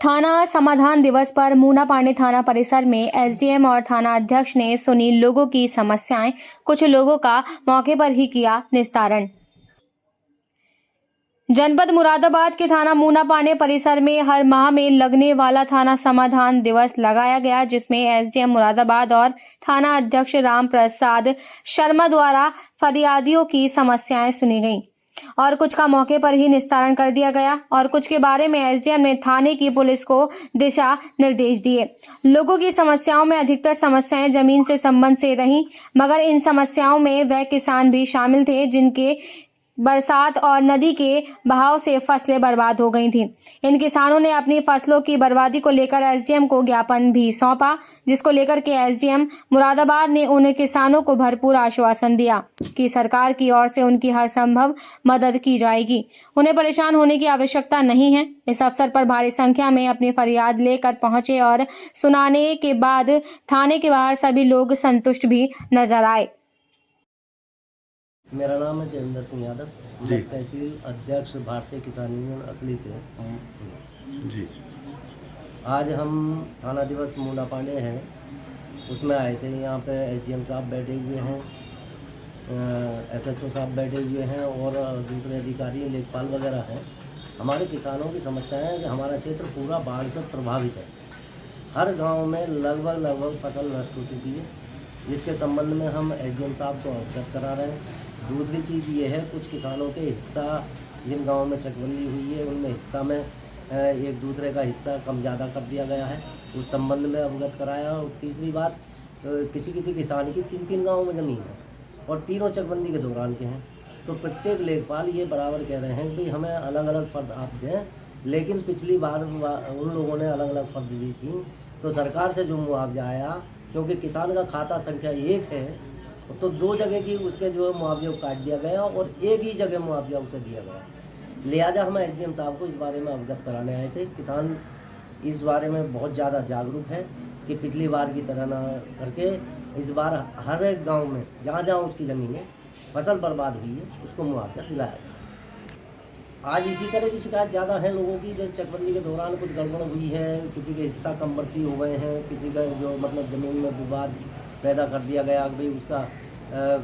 थाना समाधान दिवस पर मूनापानी थाना परिसर में एसडीएम और थाना अध्यक्ष ने सुनी लोगों की समस्याएं। कुछ लोगों का मौके पर ही किया निस्तारण। जनपद मुरादाबाद के थाना मूनापानी परिसर में हर माह में लगने वाला थाना समाधान दिवस लगाया गया, जिसमें एसडीएम मुरादाबाद और थाना अध्यक्ष राम प्रसाद शर्मा द्वारा फरियादियों की समस्याएं सुनी गईं और कुछ का मौके पर ही निस्तारण कर दिया गया और कुछ के बारे में एसडीएम ने थाने की पुलिस को दिशा निर्देश दिए। लोगों की समस्याओं में अधिकतर समस्याएं जमीन से संबंध से रहीं, मगर इन समस्याओं में वह किसान भी शामिल थे जिनके बरसात और नदी के बहाव से फसलें बर्बाद हो गई थीं। इन किसानों ने अपनी फसलों की बर्बादी को लेकर एसडीएम को ज्ञापन भी सौंपा, जिसको लेकर के एसडीएम मुरादाबाद ने उन किसानों को भरपूर आश्वासन दिया कि सरकार की ओर से उनकी हर संभव मदद की जाएगी। उन्हें परेशान होने की आवश्यकता नहीं है। इस अवसर पर भारी संख्या में अपनी फरियाद लेकर पहुंचे और सुनाने के बाद थाने के बाहर सभी लोग संतुष्ट भी नजर आए। मेरा नाम है देवेंद्र सिंह यादव, मैं तहसील अध्यक्ष भारतीय किसान यूनियन असली से जी। आज हम थाना दिवस मूनापानी है उसमें आए थे। यहाँ पे एसडीएम साहब बैठे हुए हैं, एसएचओ साहब बैठे हुए हैं और दूसरे अधिकारी लेखपाल वगैरह हैं। हमारे किसानों की समस्या है कि हमारा क्षेत्र पूरा बाढ़ से प्रभावित है। हर गांव में लगभग फसल नष्ट हो चुकी है, जिसके संबंध में हम एसडीएम साहब को अवगत करा रहे हैं। दूसरी चीज़ ये है, कुछ किसानों के हिस्सा जिन गाँव में चकबंदी हुई है उनमें हिस्सा में एक दूसरे का हिस्सा कम ज़्यादा कर दिया गया है, उस संबंध में अवगत कराया। और तीसरी बात, किसी किसान की 3 गाँव में ज़मीन है और तीनों चकबंदी के दौरान के हैं, तो प्रत्येक लेखपाल ये बराबर कह रहे हैं कि भाई हमें अलग अलग फर्द आप दें। लेकिन पिछली बार उन लोगों ने अलग अलग फर्द दी थी, तो सरकार से जो मुआवजा आया, क्योंकि किसान का खाता संख्या 1 है तो 2 जगह की उसके जो है मुआवजे को काट दिया गया और एक ही जगह मुआवजा उसे दिया गया। लिहाजा हम एसडीएम साहब को इस बारे में अवगत कराने आए थे। किसान इस बारे में बहुत ज़्यादा जागरूक है कि पिछली बार की तरह ना करके इस बार हर एक गांव में जहाँ जहाँ उसकी ज़मीन है फसल बर्बाद हुई है उसको मुआवजा दिलाया जाए। आज इसी तरह की शिकायत ज़्यादा है लोगों की, जैसे चकबंदी के दौरान कुछ गड़बड़ हुई है, किसी के हिस्सा कम बढ़ती हो गए हैं, किसी का जो मतलब ज़मीन में विवाद पैदा कर दिया गया, भाई उसका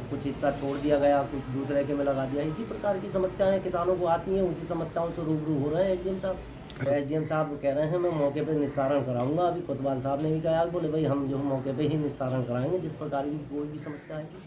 कुछ हिस्सा छोड़ दिया गया, कुछ दूसरे के में लगा दिया। इसी प्रकार की समस्याएं किसानों को आती हैं, उसी समस्याओं से रूबरू हो रहे हैं एसडीएम साहब। एसडीएम साहब कह रहे हैं मैं मौके पे निस्तारण कराऊंगा। अभी कोतवाल साहब ने भी कहा, बोले भाई हम जो मौके पे ही निस्तारण कराएंगे जिस प्रकार की कोई भी समस्या आएगी।